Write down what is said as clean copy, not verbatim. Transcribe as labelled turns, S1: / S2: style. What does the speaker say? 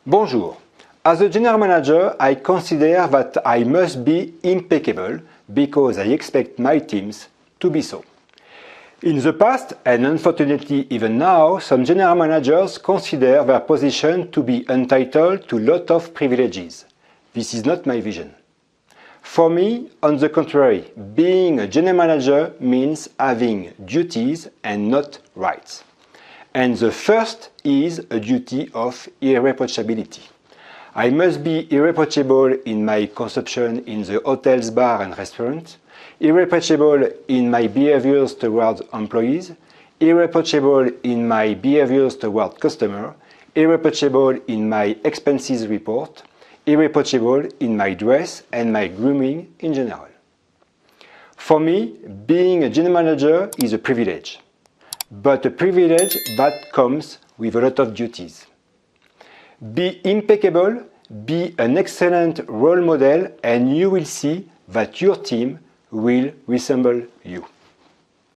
S1: Bonjour. As a general manager, I consider that I must be impeccable because I expect my teams to be so. In the past, and unfortunately even now, some general managers consider their position to be entitled to a lot of privileges. This is not my vision. For me, on the contrary, being a general manager means having duties and not rights. And the first is a duty of irreproachability. I must be irreproachable in my consumption in the hotels, bar and restaurants, irreproachable in my behaviors towards employees, irreproachable in my behaviors towards customers, irreproachable in my expenses report, irreproachable in my dress and my grooming in general. For me, being a general manager is a privilege, but a privilege that comes with a lot of duties. Be impeccable, be an excellent role model, and you will see that your team will resemble you.